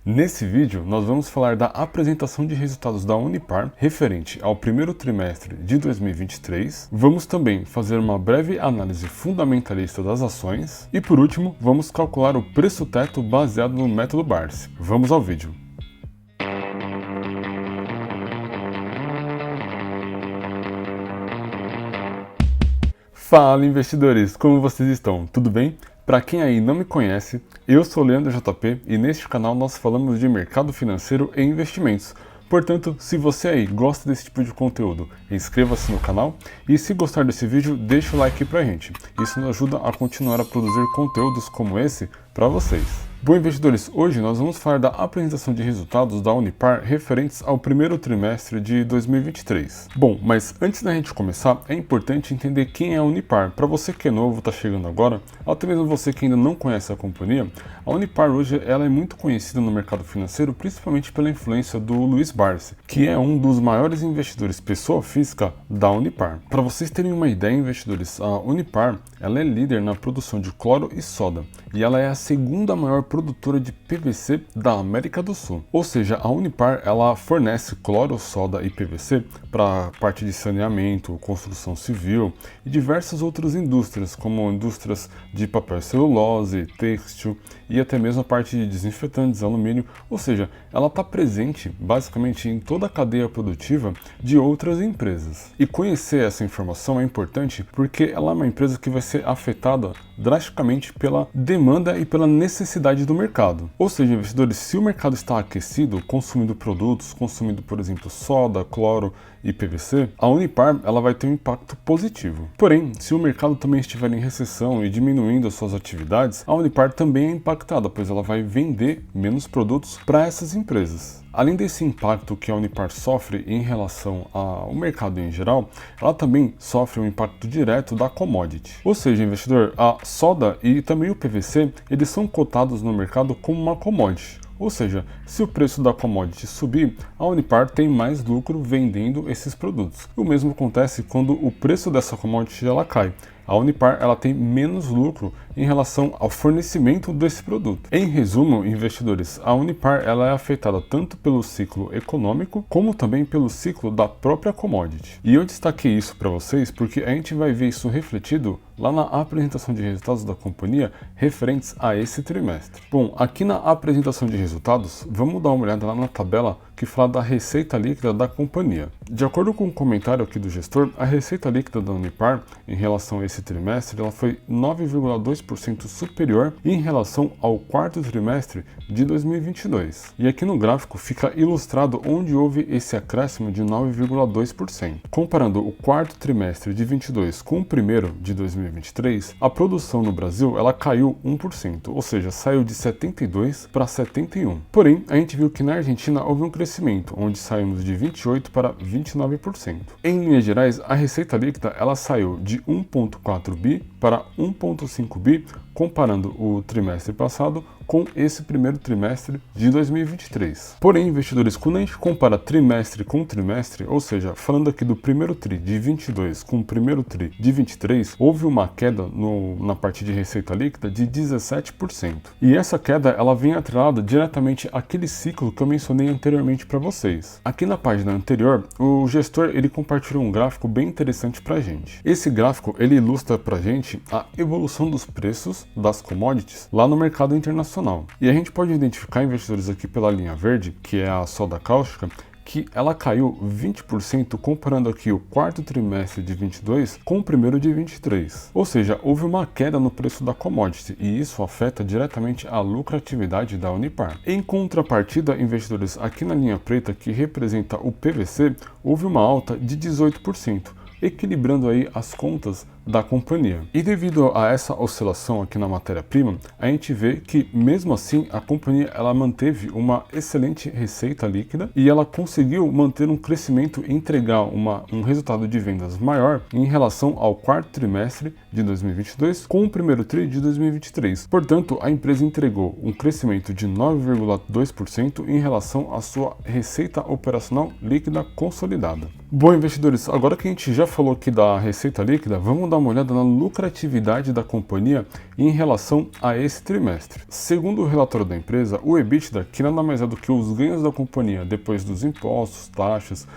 Nesse vídeo, nós vamos falar da apresentação de resultados da Unipar referente ao primeiro trimestre de 2023. Vamos também fazer uma breve análise fundamentalista das ações e, por último, vamos calcular o preço-teto baseado no método Barsi. Vamos ao vídeo. Fala, investidores! Como vocês estão? Tudo bem? Para quem aí não me conhece, eu sou o Leandro JP e neste canal nós falamos de mercado financeiro e investimentos. Portanto, se você aí gosta desse tipo de conteúdo, inscreva-se no canal e se gostar desse vídeo, deixa o like pra gente. Isso nos ajuda a continuar a produzir conteúdos como esse para vocês. Bom, investidores, hoje nós vamos falar da apresentação de resultados da Unipar referentes ao primeiro trimestre de 2023. Bom, mas antes da gente começar, é importante entender quem é a Unipar. Para você que é novo, está chegando agora, ou até mesmo você que ainda não conhece a companhia, a Unipar hoje ela é muito conhecida no mercado financeiro, principalmente pela influência do Luiz Barsi, que é um dos maiores investidores pessoa física da Unipar. Para vocês terem uma ideia, investidores, a Unipar ela é líder na produção de cloro e soda, e ela é a segunda maior produtora de PVC da América do Sul. Ou seja, a Unipar ela fornece cloro, soda e PVC para a parte de saneamento, construção civil e diversas outras indústrias, como indústrias de papel e celulose, têxtil e até mesmo a parte de desinfetantes, alumínio. Ou seja, ela está presente basicamente em toda a cadeia produtiva de outras empresas. E conhecer essa informação é importante porque ela é uma empresa que vai ser afetada drasticamente pela demanda e pela necessidade do mercado. Ou seja, investidores, se o mercado está aquecido, consumindo produtos, consumindo, por exemplo, soda, cloro e PVC, a Unipar ela vai ter um impacto positivo. Porém, se o mercado também estiver em recessão e diminuindo as suas atividades, a Unipar também é impactada, pois ela vai vender menos produtos para essas empresas. Além desse impacto que a Unipar sofre em relação ao mercado em geral, ela também sofre um impacto direto da commodity. Ou seja, investidor, a soda e também o PVC, eles são cotados no mercado como uma commodity. Ou seja, se o preço da commodity subir, a Unipar tem mais lucro vendendo esses produtos. O mesmo acontece quando o preço dessa commodity ela cai. A Unipar ela tem menos lucro em relação ao fornecimento desse produto. Em resumo, investidores, a Unipar ela é afetada tanto pelo ciclo econômico como também pelo ciclo da própria commodity. E eu destaquei isso para vocês porque a gente vai ver isso refletido lá na apresentação de resultados da companhia referentes a esse trimestre. Bom, aqui na apresentação de resultados, vamos dar uma olhada lá na tabela que fala da receita líquida da companhia. De acordo com o comentário aqui do gestor, a receita líquida da Unipar em relação a esse trimestre ela foi 9,2% superior em relação ao quarto trimestre de 2022. E aqui no gráfico fica ilustrado onde houve esse acréscimo de 9,2%. Comparando o quarto trimestre de 22 com o primeiro de 2023, a produção no Brasil ela caiu 1%, ou seja, saiu de 72 para 71. Porém, a gente viu que na Argentina houve um crescimento, onde saímos de 28 para 29%. Em linhas gerais, a receita líquida ela saiu de 1,4 bi para 1,5 bi, comparando o trimestre passado com esse primeiro trimestre de 2023. Porém, investidores, quando a gente compara trimestre com trimestre, ou seja, falando aqui do primeiro tri de 22 com o primeiro tri de 23, houve uma queda na parte de receita líquida de 17%. E essa queda ela vem atrelada diretamente àquele ciclo que eu mencionei anteriormente para vocês. Aqui na página anterior, o gestor ele compartilhou um gráfico bem interessante para a gente. Esse gráfico ele ilustra para a gente a evolução dos preços das commodities lá no mercado internacional. E a gente pode identificar, investidores, aqui pela linha verde, que é a soda cáustica, que ela caiu 20% comparando aqui o quarto trimestre de 22 com o primeiro de 23. Ou seja, houve uma queda no preço da commodity e isso afeta diretamente a lucratividade da Unipar. Em contrapartida, investidores, aqui na linha preta, que representa o PVC, houve uma alta de 18%. Equilibrando aí as contas da companhia. E devido a essa oscilação aqui na matéria-prima, a gente vê que mesmo assim a companhia ela manteve uma excelente receita líquida e ela conseguiu manter um crescimento e entregar um resultado de vendas maior em relação ao quarto trimestre de 2022 com o primeiro tri de 2023. Portanto, a empresa entregou um crescimento de 9,2% em relação à sua receita operacional líquida consolidada. Bom, investidores, agora que a gente já falou aqui da receita líquida, vamos dar uma olhada na lucratividade da companhia em relação a esse trimestre. Segundo o relatório da empresa, o EBITDA, que nada mais é do que os ganhos da companhia depois dos impostos, taxas,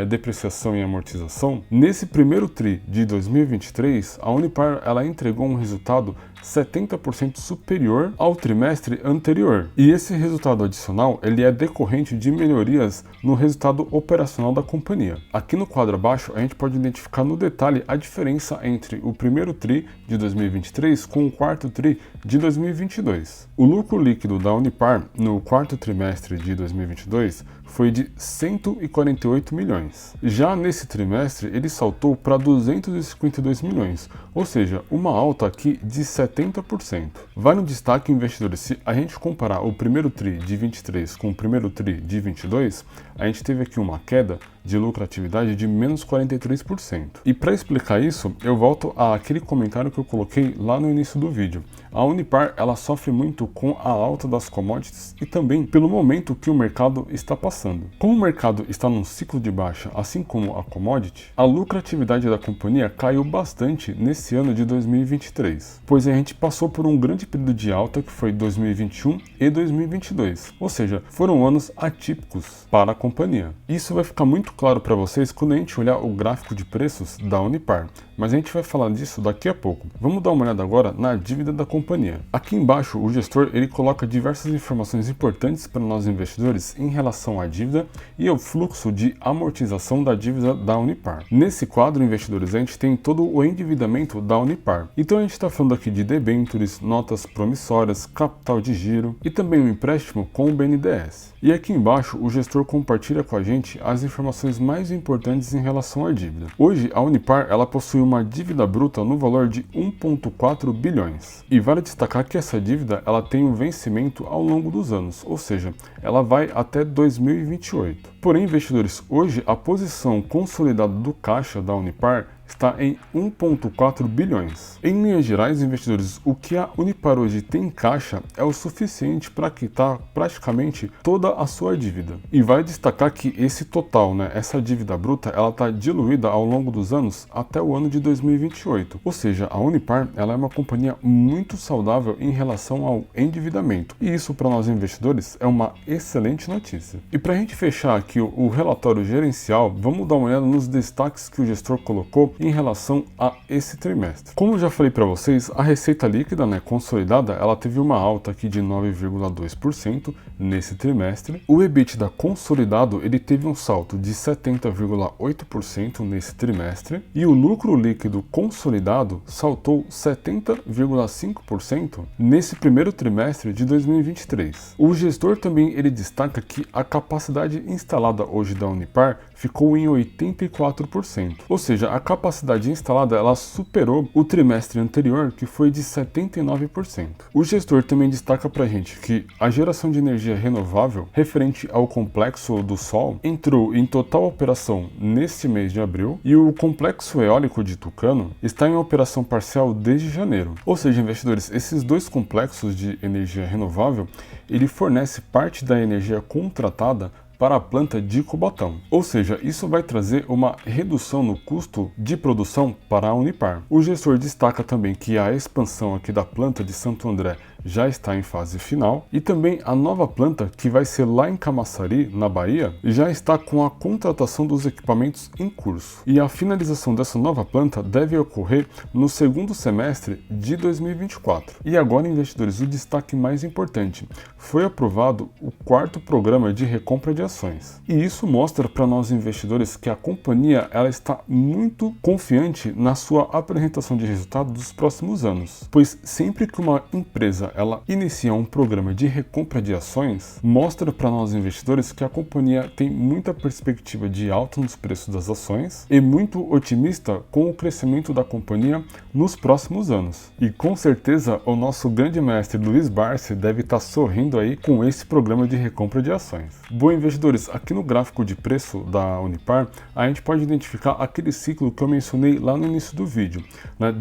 depreciação e amortização, nesse primeiro TRI de 2023, a Unipar ela entregou um resultado 70% superior ao trimestre anterior. E esse resultado adicional ele é decorrente de melhorias no resultado operacional da companhia. Aqui no quadro abaixo a gente pode identificar no detalhe a diferença entre o primeiro TRI de 2023 com o quarto TRI de 2022. O lucro líquido da Unipar no quarto trimestre de 2022 foi de 148 milhões. Já nesse trimestre, ele saltou para 252 milhões, ou seja, uma alta aqui de 70%. Vale um destaque, investidores, se a gente comparar o primeiro TRI de 23 com o primeiro TRI de 22, a gente teve aqui uma queda de lucratividade de menos 43%. E para explicar isso, eu volto àquele comentário que eu coloquei lá no início do vídeo. A Unipar ela sofre muito com a alta das commodities e também pelo momento que o mercado está passando. Como o mercado está num ciclo de baixa, assim como a commodity, a lucratividade da companhia caiu bastante nesse ano de 2023, pois a gente passou por um grande período de alta que foi 2021 e 2022, ou seja, foram anos atípicos para a companhia. Isso vai ficar muito claro para vocês quando a gente olhar o gráfico de preços da Unipar, mas a gente vai falar disso daqui a pouco. Vamos dar uma olhada agora na dívida da companhia. Aqui embaixo o gestor ele coloca diversas informações importantes para nós investidores em relação à dívida e ao fluxo de amortização da dívida da Unipar. Nesse quadro, investidores, a gente tem todo o endividamento da Unipar. Então a gente está falando aqui de debêntures, notas promissórias, capital de giro e também um empréstimo com o BNDES. E aqui embaixo o gestor compartilha com a gente as informações mais importantes em relação à dívida. Hoje a Unipar ela possui uma dívida bruta no valor de 1,4 bilhões. E vale destacar que essa dívida ela tem um vencimento ao longo dos anos, ou seja, ela vai até 2028. Porém, investidores, hoje a posição consolidada do caixa da Unipar está em 1,4 bilhões. Em linhas gerais, investidores, o que a Unipar hoje tem em caixa é o suficiente para quitar praticamente toda a sua dívida. E vai destacar que esse total, essa dívida bruta, ela está diluída ao longo dos anos até o ano de 2028. Ou seja, a Unipar ela é uma companhia muito saudável em relação ao endividamento. E isso para nós investidores é uma excelente notícia. E para a gente fechar aqui o relatório gerencial, vamos dar uma olhada nos destaques que o gestor colocou em relação a esse trimestre. Como eu já falei para vocês, a receita líquida, consolidada, ela teve uma alta aqui de 9,2% nesse trimestre. O EBITDA consolidado, ele teve um salto de 70,8% nesse trimestre e o lucro líquido consolidado saltou 70,5% nesse primeiro trimestre de 2023. O gestor também ele destaca que a capacidade instalada hoje da Unipar ficou em 84%, ou seja, a capacidade instalada ela superou o trimestre anterior, que foi de 79%. O gestor também destaca para a gente que a geração de energia renovável referente ao complexo do Sol entrou em total operação neste mês de abril e o complexo eólico de Tucano está em operação parcial desde janeiro. Ou seja, investidores, esses dois complexos de energia renovável ele fornece parte da energia contratada para a planta de Cubatão. Ou seja, isso vai trazer uma redução no custo de produção para a Unipar. O gestor destaca também que a expansão aqui da planta de Santo André já está em fase final e também a nova planta que vai ser lá em Camaçari, na Bahia, já está com a contratação dos equipamentos em curso. E a finalização dessa nova planta deve ocorrer no segundo semestre de 2024. E agora, investidores, o destaque mais importante. Foi aprovado o quarto programa de recompra de ações. E isso mostra para nós investidores que a companhia ela está muito confiante na sua apresentação de resultado dos próximos anos. Pois sempre que uma empresa ela inicia um programa de recompra de ações, mostra para nós investidores que a companhia tem muita perspectiva de alta nos preços das ações e muito otimista com o crescimento da companhia nos próximos anos. E com certeza o nosso grande mestre Luiz Barsi deve estar sorrindo aí com esse programa de recompra de ações. Bom, investidores, aqui no gráfico de preço da Unipar, a gente pode identificar aquele ciclo que eu mencionei lá no início do vídeo.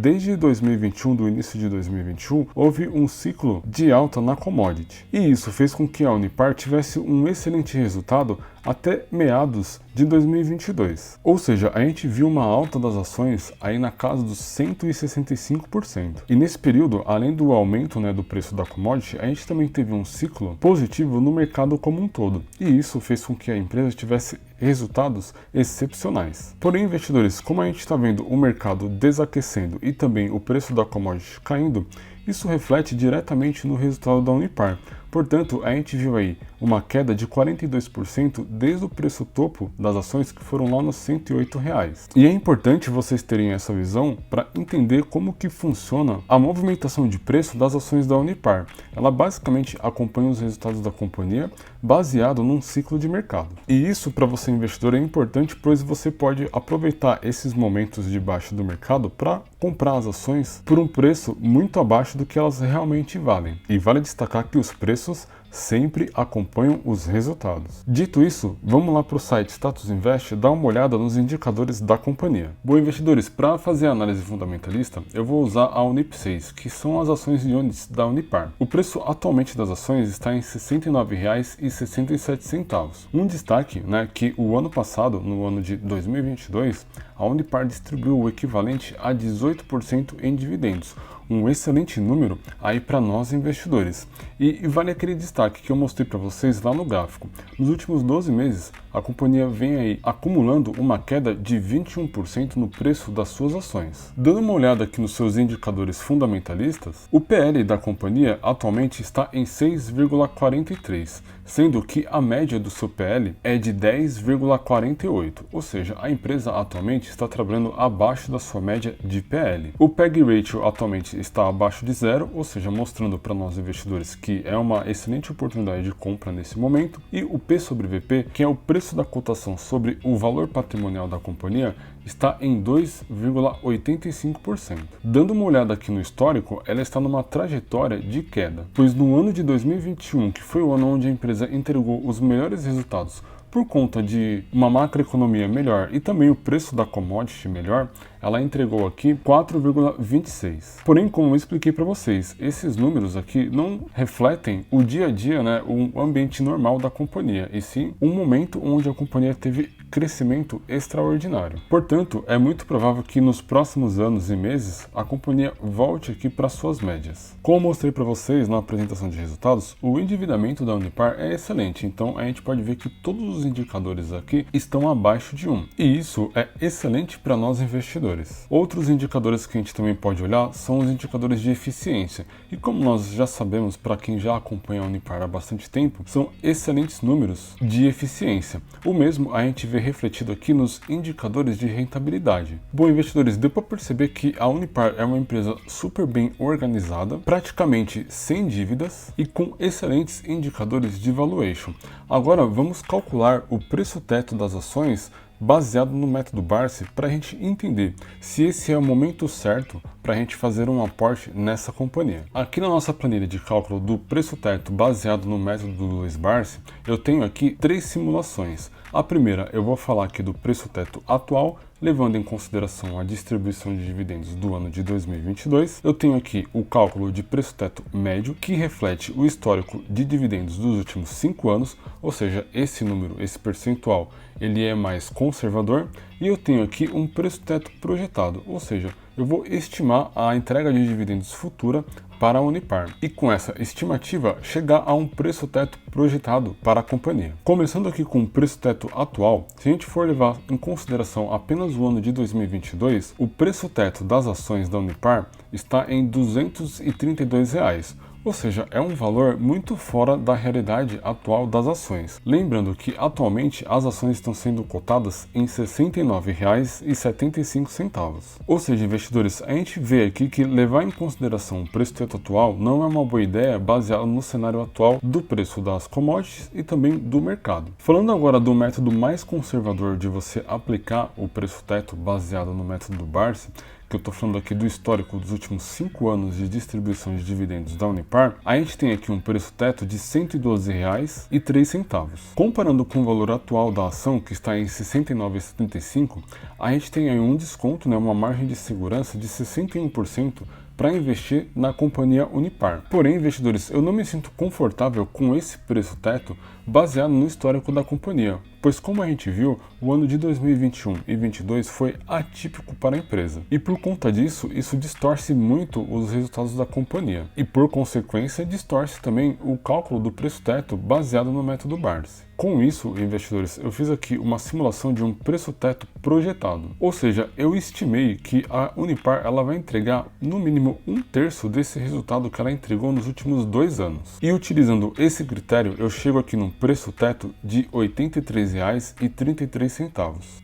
Desde 2021, do início de 2021, houve um ciclo ciclo de alta na commodity. E isso fez com que a Unipar tivesse um excelente resultado até meados de 2022. Ou seja, a gente viu uma alta das ações aí na casa dos 165%. E nesse período, além do aumento, do preço da commodity, a gente também teve um ciclo positivo no mercado como um todo. E isso fez com que a empresa tivesse resultados excepcionais. Porém, investidores, como a gente está vendo o mercado desaquecendo e também o preço da commodity caindo, isso reflete diretamente no resultado da Unipar. Portanto, a gente viu aí uma queda de 42% desde o preço topo das ações que foram lá nos R$108. E é importante vocês terem essa visão para entender como que funciona a movimentação de preço das ações da Unipar. Ela basicamente acompanha os resultados da companhia baseado num ciclo de mercado. E isso para você investidor é importante, pois você pode aproveitar esses momentos de baixa do mercado para comprar as ações por um preço muito abaixo do que elas realmente valem. E vale destacar que os preços sempre acompanham os resultados. Dito isso, vamos lá para o site Status Invest dar uma olhada nos indicadores da companhia. Bom, investidores, para fazer a análise fundamentalista, eu vou usar a Unip 6, que são as ações de units da Unipar. O preço atualmente das ações está em R$ 69,67. Um destaque, que o ano passado, no ano de 2022, a Unipar distribuiu o equivalente a 18% em dividendos, um excelente número aí para nós investidores. E vale aquele destaque que eu mostrei para vocês lá no gráfico. Nos últimos 12 meses, a companhia vem aí acumulando uma queda de 21% no preço das suas ações. Dando uma olhada aqui nos seus indicadores fundamentalistas, o PL da companhia atualmente está em 6,43, sendo que a média do seu PL é de 10,48, ou seja, a empresa atualmente está trabalhando abaixo da sua média de PL. O PEG Ratio atualmente está abaixo de zero, ou seja, mostrando para nós investidores que é uma excelente oportunidade de compra nesse momento, e o P sobre VP, que é o preço da cotação sobre o valor patrimonial da companhia, está em 2,85%. Dando uma olhada aqui no histórico, ela está numa trajetória de queda, pois no ano de 2021, que foi o ano onde a empresa entregou os melhores resultados por conta de uma macroeconomia melhor e também o preço da commodity melhor, ela entregou aqui 4,26. Porém, como eu expliquei para vocês, esses números aqui não refletem o dia a dia, o ambiente normal da companhia, e sim um momento onde a companhia teve crescimento extraordinário. Portanto, é muito provável que nos próximos anos e meses a companhia volte aqui para suas médias. Como eu mostrei para vocês na apresentação de resultados, o endividamento da Unipar é excelente, então a gente pode ver que todos os indicadores aqui estão abaixo de 1, e isso é excelente para nós investidores. Outros indicadores que a gente também pode olhar são os indicadores de eficiência, e como nós já sabemos, para quem já acompanha a Unipar há bastante tempo, são excelentes números de eficiência. O mesmo a gente vê refletido aqui nos indicadores de rentabilidade. Bom, investidores, deu para perceber que a Unipar é uma empresa super bem organizada, praticamente sem dívidas e com excelentes indicadores de valuation. Agora vamos calcular o preço teto das ações baseado no método Barsi para a gente entender se esse é o momento certo para a gente fazer um aporte nessa companhia. Aqui na nossa planilha de cálculo do preço teto baseado no método do Luiz Barsi, eu tenho aqui 3 simulações. A primeira eu vou falar aqui do preço teto atual, levando em consideração a distribuição de dividendos do ano de 2022. Eu tenho aqui o cálculo de preço teto médio, que reflete o histórico de dividendos dos últimos 5 anos, ou seja, esse número, esse percentual, ele é mais conservador. E eu tenho aqui um preço teto projetado, ou seja, eu vou estimar a entrega de dividendos futura para a Unipar e com essa estimativa chegar a um preço teto projetado para a companhia. Começando aqui com o preço teto atual, se a gente for levar em consideração apenas o ano de 2022, o preço teto das ações da Unipar está em R$ 232. Ou seja, é um valor muito fora da realidade atual das ações. Lembrando que atualmente as ações estão sendo cotadas em R$ 69,75. Ou seja, investidores, a gente vê aqui que levar em consideração o preço teto atual não é uma boa ideia baseado no cenário atual do preço das commodities e também do mercado. Falando agora do método mais conservador de você aplicar o preço teto baseado no método do Barsi, que eu estou falando aqui do histórico dos últimos 5 anos de distribuição de dividendos da Unipar, a gente tem aqui um preço teto de R$ 112,03. Comparando com o valor atual da ação, que está em R$ 69,75, a gente tem aí um desconto, uma margem de segurança de 61% para investir na companhia Unipar. Porém, investidores, eu não me sinto confortável com esse preço teto baseado no histórico da companhia, pois como a gente viu, o ano de 2021 e 2022 foi atípico para a empresa. E por conta disso, isso distorce muito os resultados da companhia. E por consequência, distorce também o cálculo do preço teto baseado no método Barsi. Com isso, investidores, eu fiz aqui uma simulação de um preço teto projetado. Ou seja, eu estimei que a Unipar ela vai entregar no mínimo 1/3 desse resultado que ela entregou nos últimos 2 anos. E utilizando esse critério, eu chego aqui num preço teto de R$ 83,33.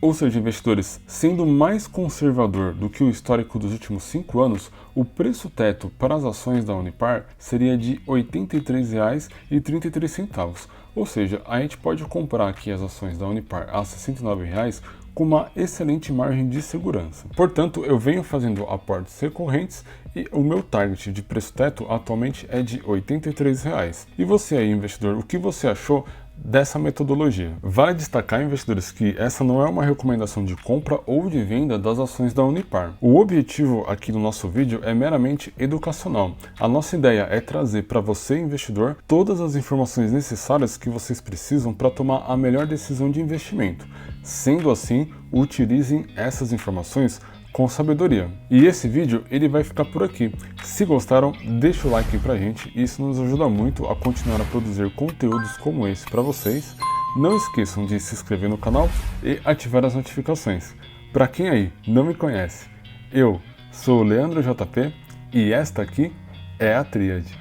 Ou seja, investidores, sendo mais conservador do que o histórico dos últimos 5 anos, o preço teto para as ações da Unipar seria de R$ 83,33. Ou seja, a gente pode comprar aqui as ações da Unipar a R$ 69 com uma excelente margem de segurança. Portanto, eu venho fazendo aportes recorrentes e o meu target de preço teto atualmente é de R$ 83. E você aí, investidor, o que você achou dessa metodologia? Vale destacar, investidores, que essa não é uma recomendação de compra ou de venda das ações da Unipar. O objetivo aqui do nosso vídeo é meramente educacional. A nossa ideia é trazer para você, investidor, todas as informações necessárias que vocês precisam para tomar a melhor decisão de investimento. Sendo assim, utilizem essas informações com sabedoria. E esse vídeo ele vai ficar por aqui. Se gostaram, deixa o like pra gente, isso nos ajuda muito a continuar a produzir conteúdos como esse para vocês. Não esqueçam de se inscrever no canal e ativar as notificações. Para quem aí não me conhece, eu sou o Leandro JP e esta aqui é a Tríade.